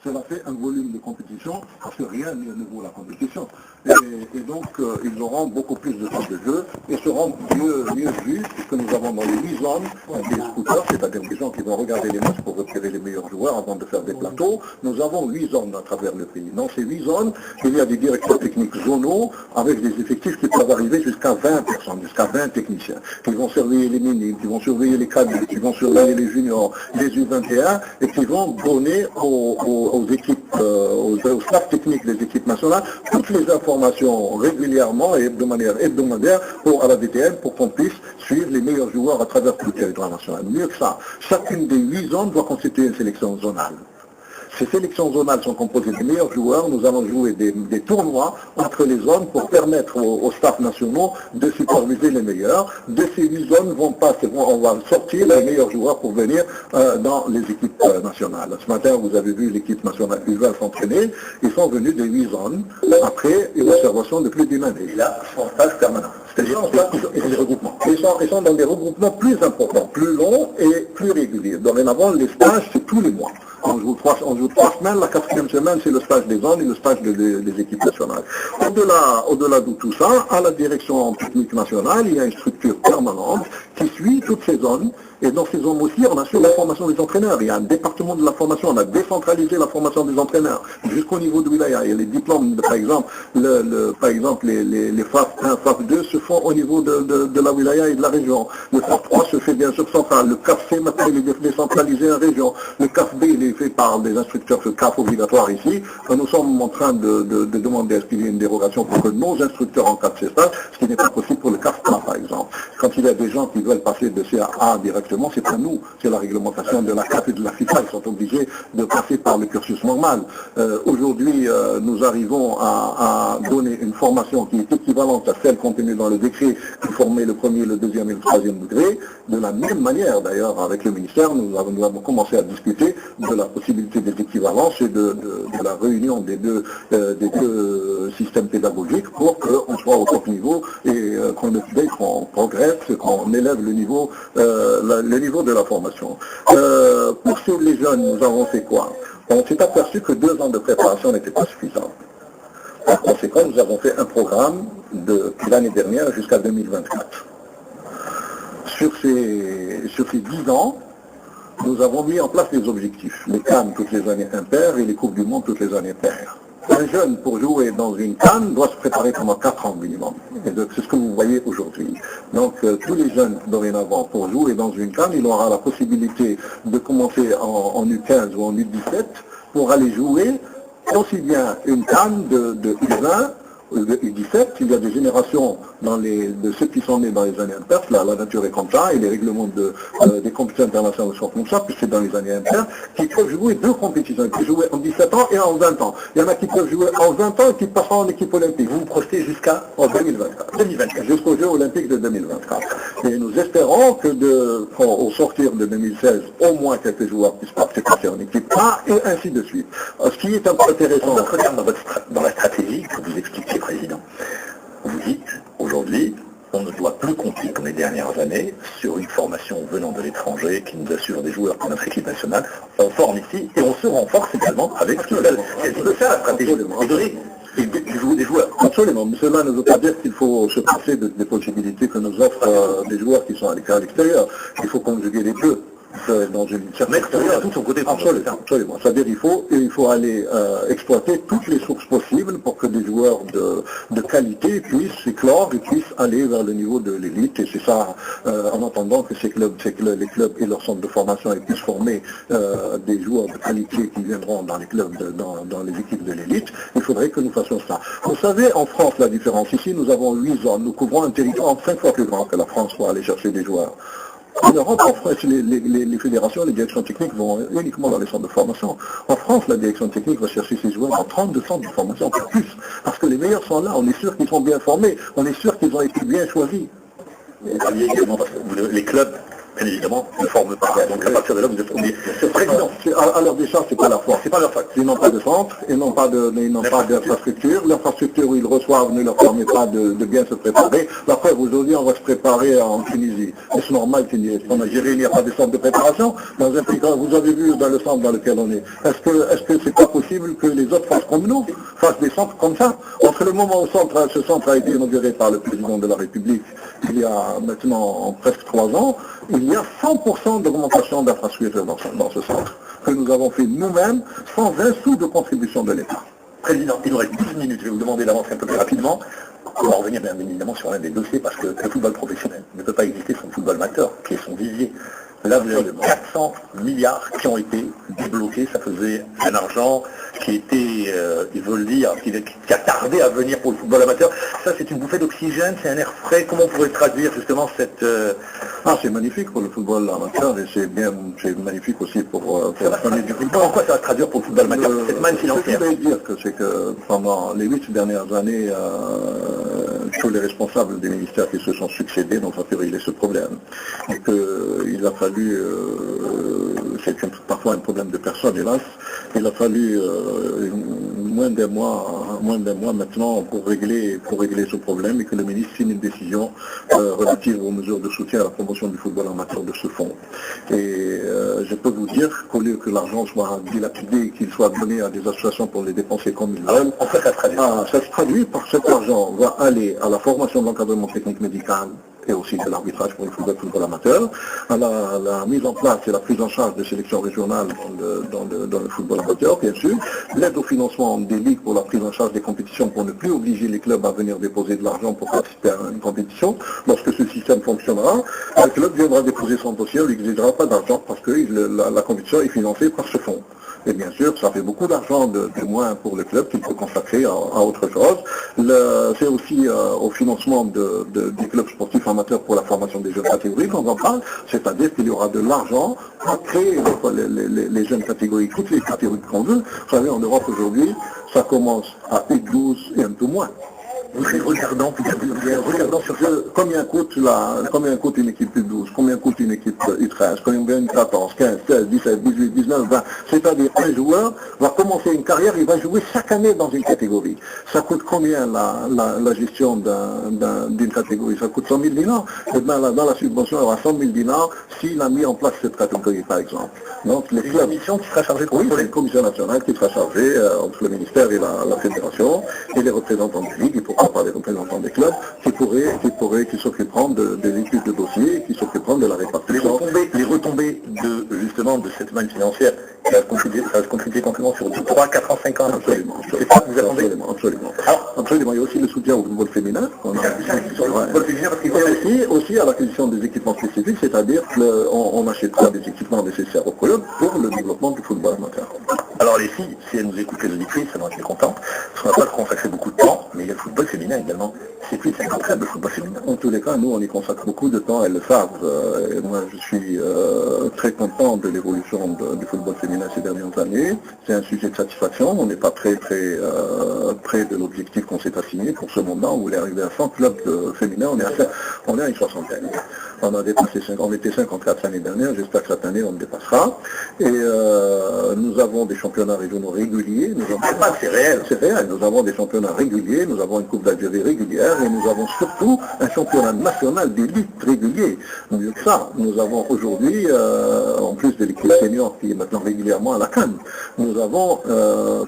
cela fait un volume de compétition, parce que rien ne vaut la compétition. Et donc, ils auront beaucoup plus de temps de jeu et seront mieux vus, puisque nous avons dans les 8 zones des scooters, c'est-à-dire des gens qui vont regarder les matchs pour repérer les meilleurs joueurs avant de faire des plateaux. Nous avons 8 zones à travers le pays. Dans ces 8 zones, il y a des directeurs techniques zonaux avec des effectifs qui peuvent arriver jusqu'à 20 personnes, jusqu'à 20 techniciens, qui vont surveiller les minimes, qui vont surveiller les cadets, qui vont surveiller les juniors, les U21, et qui vont donner aux équipes, au staff technique des équipes nationales, toutes les informations régulièrement et de manière hebdomadaire à la DTN pour qu'on puisse suivre les meilleurs joueurs à travers tout le territoire national. Mieux que ça, chacune des 8 zones doit constituer une sélection zonale. Ces sélections zonales sont composées des meilleurs joueurs. Nous allons jouer des tournois entre les zones pour permettre aux staffs nationaux de superviser les meilleurs. De ces 8 zones on va sortir les meilleurs joueurs pour venir dans les équipes nationales. Ce matin, vous avez vu l'équipe nationale U20 s'entraîner. Ils sont venus des 8 zones après une observation de plus d'une année. Et là, en phase permanente. C'est-à-dire des regroupements. Ils sont dans des regroupements plus importants, plus longs et plus réguliers. Dorénavant, les stages, c'est tous les mois. On joue 3 semaines, la 4e semaine, c'est le stage des zones et le stage des équipes nationales. Au-delà de tout ça, à la direction technique nationale, il y a une structure permanente qui suit toutes ces zones. Et dans ces zones aussi, on assure la formation des entraîneurs. Il y a un département de la formation, on a décentralisé la formation des entraîneurs jusqu'au niveau de wilaya. Et les diplômes, par exemple, les FAF 1, FAF 2 se font au niveau de la wilaya et de la région. Le FAF 3 se fait bien sûr central. Le CAF C, maintenant, il est décentralisé en région. Le CAF B, il est fait par des instructeurs, ce CAF obligatoire ici. Nous sommes en train de demander à ce qu'il y ait une dérogation pour que nos instructeurs encadrent ces stages, ce qui n'est pas possible pour le CAF 3, par exemple. Quand il y a des gens qui veulent passer de CA directement, c'est pas nous, c'est la réglementation de la CAF et de la FIFA. Ils sont obligés de passer par le cursus normal. Aujourd'hui, nous arrivons à donner une formation qui est équivalente à celle contenue dans le décret qui formait le premier, le deuxième et le troisième degré. De la même manière, d'ailleurs, avec le ministère, nous avons commencé à discuter de la possibilité des équivalences et de la réunion des deux systèmes pédagogiques pour qu'on soit au top niveau et qu'on progresse, qu'on élève le niveau de la formation. Pour les jeunes, nous avons fait quoi? On s'est aperçu que 2 ans de préparation n'était pas suffisant. En conséquence, nous avons fait un programme depuis l'année dernière jusqu'à 2024. Sur ces 10 ans, nous avons mis en place des objectifs. Les CAN toutes les années impaires et les Coupes du Monde toutes les années paires. Un jeune, pour jouer dans une CAN, doit se préparer pendant 4 ans minimum. Et c'est ce que vous voyez aujourd'hui. Donc, tous les jeunes, dorénavant, pour jouer dans une CAN, il aura la possibilité de commencer en U15 ou en U17 pour aller jouer aussi bien une CAN de U20, de U17. Il y a des générations de ceux qui sont nés dans les années impaires, la nature est comme ça, et les règlements des compétitions internationales sont comme ça, puisque c'est dans les années impaires, qui peuvent jouer 2 compétitions, qui peuvent jouer en 17 ans et en 20 ans. Il y en a qui peuvent jouer en 20 ans et qui passeront en équipe olympique. Vous vous projetez jusqu'à 2024, jusqu'aux Jeux olympiques de 2024. Et nous espérons que au sortir de 2016, au moins quelques joueurs puissent participer en équipe A, et ainsi de suite. Ce qui est un peu intéressant. Dans la stratégie que vous expliquez, Président, vous dites, aujourd'hui, on ne doit plus compter, comme les dernières années, sur une formation venant de l'étranger qui nous assure des joueurs pour notre équipe nationale. On forme ici et on se renforce également avec ce qu'il c'est ça la stratégie. Et jouer des joueurs. Absolument, mais cela ne veut pas dire qu'il faut se passer des possibilités que nous offrent des joueurs qui sont à l'extérieur. Il faut conjuguer les deux. Dans une certaine tout son côté. Absolument. C'est-à-dire il faut aller exploiter toutes les sources possibles pour que des joueurs de qualité puissent éclore et puissent aller vers le niveau de l'élite. Et c'est ça, en attendant que les clubs et leurs centres de formation puissent former des joueurs de qualité qui viendront dans les clubs, dans les équipes de l'élite, il faudrait que nous fassions ça. Vous savez, en France, la différence, ici, nous avons 8 zones. Nous couvrons un territoire 5 fois plus grand que la France pour aller chercher des joueurs. En Europe, en France, les fédérations, les directions techniques vont uniquement dans les centres de formation. En France, la direction technique va chercher ses joueurs dans 32 centres de formation, pas plus. Parce que les meilleurs sont là, on est sûr qu'ils sont bien formés, on est sûr qu'ils ont été bien choisis. Vous parliez également, parce que les clubs bien évidemment, ne forment pas. Donc à partir de là, vous êtes oublié. Président, à leur décharge, c'est pas la foi. C'est pas leur faute. Ils n'ont pas de centre, ils n'ont pas d'infrastructure. L'infrastructure où ils reçoivent ne leur permet pas de bien se préparer. La preuve, aujourd'hui, on va se préparer en Tunisie. Est-ce normal qu'en Algérie, il n'y a pas de centre de préparation? Dans un pays, vous avez vu dans le centre dans lequel on est. Est-ce que c'est pas possible que les autres fassent comme nous, fassent des centres comme ça? Entre le moment où ce centre a été inauguré par le président de la République, il y a maintenant presque 3 ans, il y a 100% d'augmentation d'infrastructures dans ce centre, que nous avons fait nous-mêmes, sans un sou de contribution de l'État. Président, il nous reste 12 minutes, je vais vous demander d'avancer un peu plus rapidement. On va revenir bien évidemment sur l'un des dossiers, parce que le football professionnel ne peut pas exister sans le football amateur, qui est son vivier. Là, vous avez 400 milliards qui ont été débloqués, ça faisait un argent qui était, ils veulent dire, qui a tardé à venir pour le football amateur. Ça, c'est une bouffée d'oxygène, c'est un air frais. Comment on pourrait traduire justement cette... c'est magnifique pour le football amateur, et c'est magnifique aussi pour la famille du football. Pourquoi ça va se traduire pour le football amateur, cette manne financière? Ce que je voulais dire, c'est que pendant les 8 dernières années, tous les responsables des ministères qui se sont succédés n'ont pas pu régler ce problème. Et qu'il a fallu, c'est parfois un problème de personne, hélas, il a fallu moins d'un mois maintenant pour régler ce problème, et que le ministre signe une décision relative aux mesures de soutien à la promotion du football amateur de ce fonds. Et je peux vous dire qu'au lieu que l'argent soit dilapidé, qu'il soit donné à des associations pour les dépenser comme ils veulent, ça se traduit par cet argent va aller à la formation de l'encadrement technique médical et aussi de l'arbitrage pour le football amateur, à la mise en place et la prise en charge des sélections régionales dans le football amateur, bien sûr, l'aide au financement des ligues pour la prise en charge des compétitions, pour ne plus obliger les clubs à venir déposer de l'argent pour participer à une compétition. Lorsque ce système fonctionnera, le club viendra déposer son dossier, on ne lui exigera pas d'argent parce que la compétition est financée par ce fonds. Et bien sûr, ça fait beaucoup d'argent de moins pour le club qu'il peut consacrer à autre chose. C'est aussi au financement des clubs sportifs amateurs pour la formation des jeunes catégories qu'on en parle, c'est-à-dire qu'il y aura de l'argent pour créer les jeunes catégories, toutes les catégories qu'on veut. Vous savez, en Europe aujourd'hui, ça commence à U12 et un peu moins. Vous êtes regardant sur ça. Combien coûte une équipe U12, combien coûte une équipe U13, combien une 14, 15, 16, 17, 18, 19, 20. C'est-à-dire un joueur va commencer une carrière, il va jouer chaque année dans une catégorie. Ça coûte combien la gestion d'une catégorie? Ça coûte 100 000 dinars. Et bien là, dans la subvention, il y aura 100 000 dinars s'il a mis en place cette catégorie, par exemple. Donc les clubs, commission qui sera chargée de oui, contrôler. c'est une commission nationale qui sera chargée entre le ministère et la fédération et les représentants des ligues, et pourquoi pas les représentants des clubs, qui s'occuperont des études de dossiers, qui s'occuperont de la répartition. Les retombées justement de cette manne financière, ça va se constituer concrètement sur 3, 4 ans, 5 ans. Absolument. C'est ça que vous attendez? Absolument. Absolument. Il y a aussi le soutien au football féminin. Et aussi à l'acquisition des équipements spécifiques, c'est-à-dire qu'on achètera des équipements nécessaires au club pour le développement du football amateur. Alors les filles, si elles nous écoutent, les auditrices, elles vont être contentes, parce qu'on n'a pas consacré beaucoup de temps, mais il y a le football féminin également. C'est plus de 50 clubs, le football féminin. En tous les cas, nous, on y consacre beaucoup de temps, elles le savent. Et moi, je suis très content de l'évolution du football féminin ces dernières années. C'est un sujet de satisfaction. On n'est pas très près de l'objectif qu'on s'est assigné pour ce moment. On voulait arriver à 100 clubs féminins. On est à une soixantaine. On a dépassé on était 54 l'année dernière. J'espère que cette année, on le dépassera. Et nous avons des championnats régionaux réguliers. C'est réel. C'est réel. Nous avons des championnats réguliers. Nous avons une Coupe d'Algérie régulière. Et nous avons surtout un championnat national d'élite régulier. Mieux que ça, nous avons aujourd'hui, en plus de l'équipe senior qui est maintenant régulièrement à la CAN, nous avons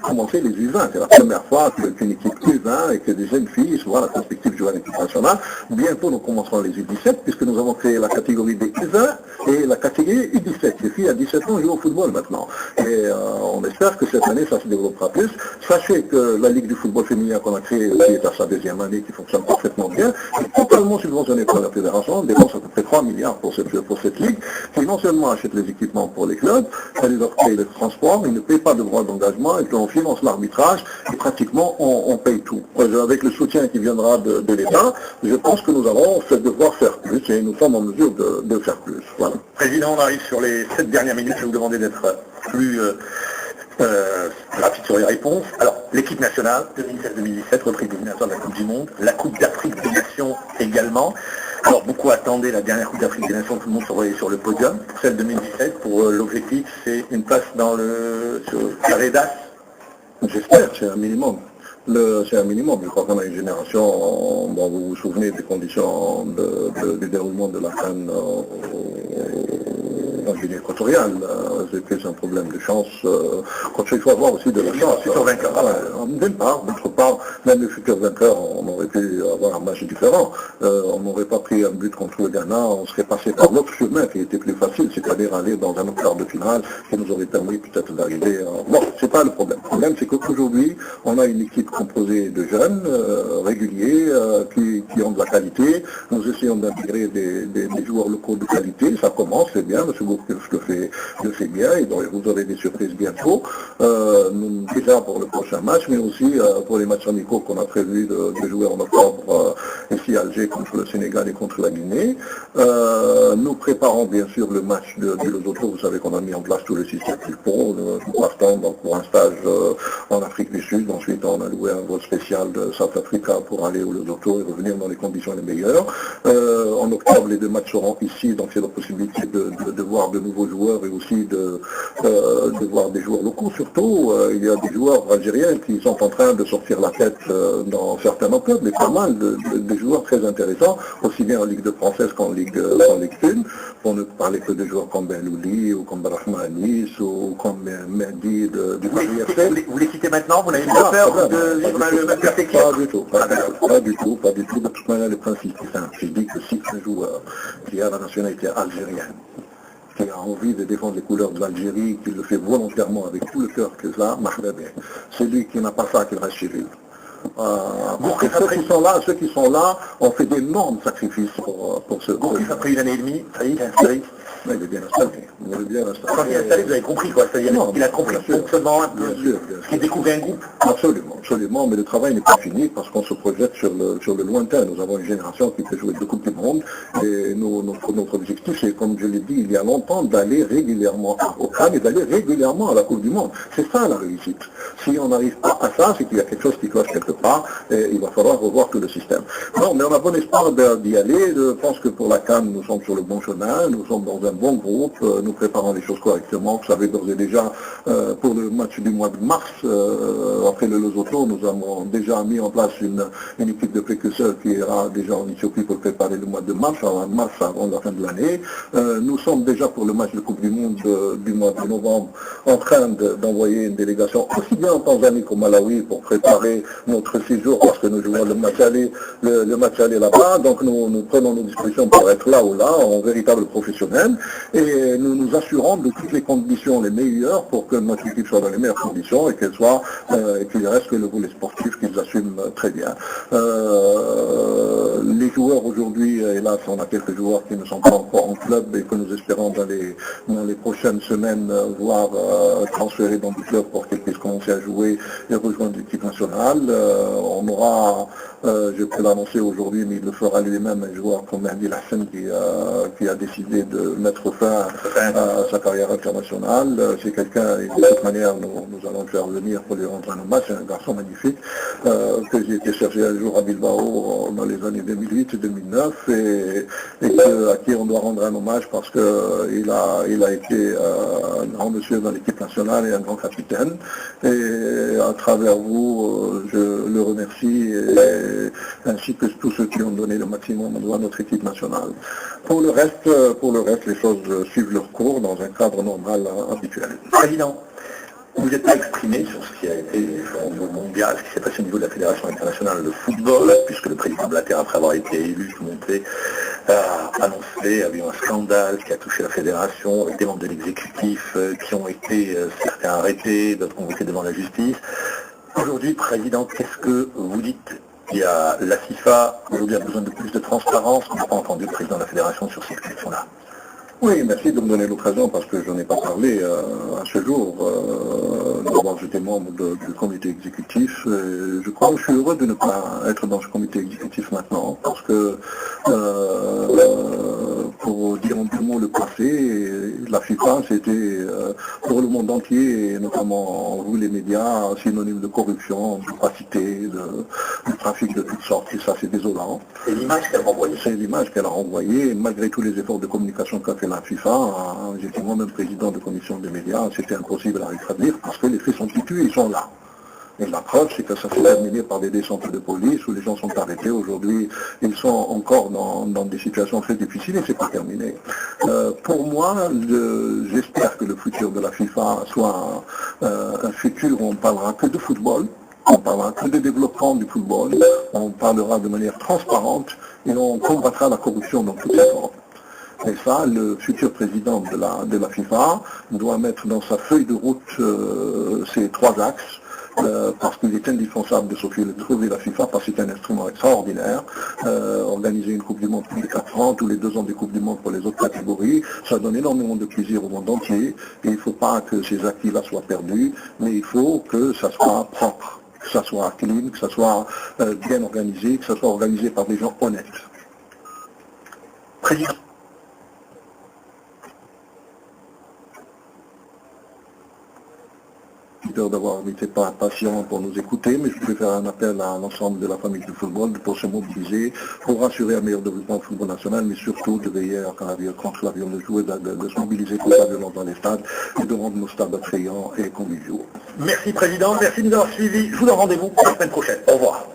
commencé les U20. C'est la première fois qu'une équipe U20 et que des jeunes filles soient la perspective de jouer à l'équipe nationale. Bientôt, nous commencerons les U17 puisque nous avons créé la catégorie des U20 et la catégorie U17. Les filles à 17 ans jouent au football maintenant. Et on espère que cette année, ça se développera plus. Sachez que la Ligue du football féminin qu'on a créée aussi est à sa deuxième année, qui fonctionne parfaitement bien, est totalement subventionnée par la fédération. On dépense à peu près 3 milliards pour cette ligue, qui non seulement achète les équipements pour les clubs, elle leur paye le transport, ils ne payent pas de droits d'engagement, et puis on finance l'arbitrage, et pratiquement on paye tout. Avec le soutien qui viendra de l'État, je pense que nous allons devoir faire plus, et nous sommes en mesure de faire plus. Voilà. Président, on arrive sur les 7 dernières minutes, je vais vous demander d'être plus rapide sur les réponses. Alors, l'équipe nationale, 2016-2017, reprise des éliminatoires de la Coupe du Monde, la Coupe d'Afrique des Nations également. Alors beaucoup attendaient la dernière Coupe d'Afrique des Nations, tout le monde se voyait sur le podium. Pour celle 2017, pour l'objectif, c'est une place dans le carré d'as. J'espère, c'est un minimum. C'est un minimum. Je crois qu'on a une génération, bon, vous vous souvenez des conditions du déroulement de la CAN en Guinée équatoriale. C'est un problème de chance. Il faut avoir aussi de la chance. D'une part, d'autre part, même le futur vainqueur, on aurait pu avoir un match différent. On n'aurait pas pris un but contre le Ghana, on serait passé par l'autre chemin qui était plus facile, c'est-à-dire aller dans un autre quart de finale qui nous aurait permis peut-être d'arriver. Bon, c'est pas le problème. Le problème, c'est qu'aujourd'hui, on a une équipe composée de jeunes, réguliers, qui ont de la qualité. Nous essayons d'intégrer des joueurs locaux de qualité. Ça commence, c'est bien. M. Gourcuff le fait bien. Et donc, vous aurez des surprises bientôt. Déjà pour le prochain match, mais aussi pour les matchs amicaux qu'on a prévu de jouer en octobre ici à Alger contre le Sénégal et contre la Guinée. Nous préparons bien sûr le match de Lesotho. Vous savez qu'on a mis en place tout le système qu'il faut. Nous partons donc pour un stage en Afrique du Sud. Ensuite, on a loué un vol spécial de South Africa pour aller au Lesotho et revenir dans les conditions les meilleures. En octobre, les deux matchs seront ici, donc c'est la possibilité de voir de nouveaux joueurs et aussi de voir des joueurs locaux. Surtout, il y a des joueurs algériens qui sont en train de sortir la tête dans certains clubs, mais pas mal de joueurs très intéressants, aussi bien en Ligue 2 française qu'en Ligue 1, pour ne parler que de joueurs comme Ben Louli ou comme Barahma Anis ou comme Mendy du Paris FC. Vous les citez maintenant, vous n'avez pas peur de vivre le même perspective? Pas du tout. De toute manière, le principe est simple. Je dis que si un joueur qui a la nationalité algérienne, qui a envie de défendre les couleurs de l'Algérie, qui le fait volontairement avec tout le cœur que ça, celui qui n'a pas ça, qu'il reste chez lui. Ceux qui sont là ont fait d'énormes sacrifices pour ce. Après une année et demie, ça y est, il est installé. Il est bien installé. Quand il est installé, vous avez compris quoi. C'est-à-dire qu'il a compris le fonctionnement un peu, qu'il découvre un groupe. Absolument, mais le travail n'est pas fini parce qu'on se projette sur le lointain. Nous avons une génération qui peut jouer 2 Coupes du Monde et notre objectif, c'est, comme je l'ai dit il y a longtemps, d'aller régulièrement au CAN et d'aller régulièrement à la Coupe du Monde. C'est ça la réussite. Si on n'arrive pas à ça, c'est qu'il y a quelque chose qui cloche quelque part et il va falloir revoir tout le système. Non, mais on a bon espoir d'y aller. Je pense que pour la CAN, nous sommes sur le bon chemin. Nous sommes dans un bon groupe. Nous préparons les choses correctement. Vous savez d'ores et déjà, pour le match du mois de mars, après le Lesotho, nous avons déjà mis en place une équipe de précurseurs qui ira déjà en Éthiopie pour préparer le mois de mars, avant la fin de l'année. Nous sommes déjà pour le match de Coupe du Monde du mois de novembre en train d'envoyer une délégation aussi bien en Tanzanie qu'au Malawi pour préparer notre séjour parce que nous jouons le match aller là-bas. Donc nous prenons nos dispositions pour être là ou là en véritable professionnel et nous nous assurons de toutes les conditions les meilleures pour que notre équipe soit dans les meilleures conditions et et qu'il reste que le volet sportif qu'ils assument très bien. Les joueurs aujourd'hui, hélas, on a quelques joueurs qui ne sont pas encore en club et que nous espérons dans les prochaines semaines voir transférer dans du club pour qu'ils puissent commencer à jouer et rejoindre l'équipe nationale. On aura, je peux l'annoncer aujourd'hui, mais il le fera lui-même, un joueur comme Mehdi Hassan qui a décidé de mettre fin à sa carrière internationale. C'est quelqu'un, et de cette manière, nous allons le faire venir pour lui rendre un hommage. C'est un garçon magnifique que j'ai été chercher un jour à Bilbao dans les années 2008 et 2009 et à qui on doit rendre un hommage parce qu'il a été un grand monsieur dans l'équipe nationale et un grand capitaine. Et à travers vous, je le remercie ainsi que tous ceux qui ont donné le maximum à notre équipe nationale. Pour le reste, les choses suivent leur cours dans un cadre normal habituel. Président, vous n'êtes pas exprimé sur ce qui a été au niveau mondial, ce qui s'est passé au niveau de la Fédération internationale de football, puisque le président Blatter, après avoir été élu, tout monté, a annoncé, il y a eu un scandale qui a touché la Fédération, avec des membres de l'exécutif qui ont été certains arrêtés, d'autres convoqués devant la justice. Aujourd'hui, Président, qu'est-ce que vous dites? La FIFA aujourd'hui a besoin de plus de transparence. On n'a pas entendu le président de la Fédération sur cette question-là. Oui, merci de me donner l'occasion parce que je n'en ai pas parlé à ce jour. D'abord, j'étais membre du comité exécutif. Je crois que je suis heureux de ne pas être dans ce comité exécutif maintenant parce que pour dire un peu le passé, la FIFA, c'était pour le monde entier, et notamment vous les médias, synonyme de corruption, d'opacité, de trafic de toutes sortes, et ça c'est désolant. C'est l'image qu'elle renvoyait. C'est l'image qu'elle a renvoyée, malgré tous les efforts de communication qu'a fait la FIFA, j'étais moi-même président de commission des médias, c'était impossible à rétablir, parce que les faits sont têtus, ils sont là. Et la preuve, c'est que ça s'est terminé par des descentes de police où les gens sont arrêtés. Aujourd'hui, ils sont encore dans des situations très difficiles et c'est pas terminé. Pour moi, j'espère que le futur de la FIFA soit un futur où on parlera que de football, on parlera que de développement du football, on parlera de manière transparente et on combattra la corruption dans toutes les formes. Et ça, le futur président de la FIFA doit mettre dans sa feuille de route ces trois axes. Parce qu'il est indispensable de sauver la FIFA, parce que c'est un instrument extraordinaire. Organiser une Coupe du Monde tous les 4 ans, tous les 2 ans des Coupes du Monde pour les autres catégories, ça donne énormément de plaisir au monde entier, et il ne faut pas que ces acquis-là soient perdus, mais il faut que ça soit propre, que ça soit clean, que ça soit bien organisé, que ça soit organisé par des gens honnêtes. Président. D'avoir été patient pour nous écouter, mais je voulais faire un appel à l'ensemble de la famille du football pour se mobiliser, pour assurer un meilleur développement du football national, mais surtout de veiller contre la violence, de se mobiliser contre la violence dans les stades et de rendre nos stades attrayants et conviviaux. Merci Président, merci de nous avoir suivis. Je vous donne rendez-vous la semaine prochaine. Au revoir.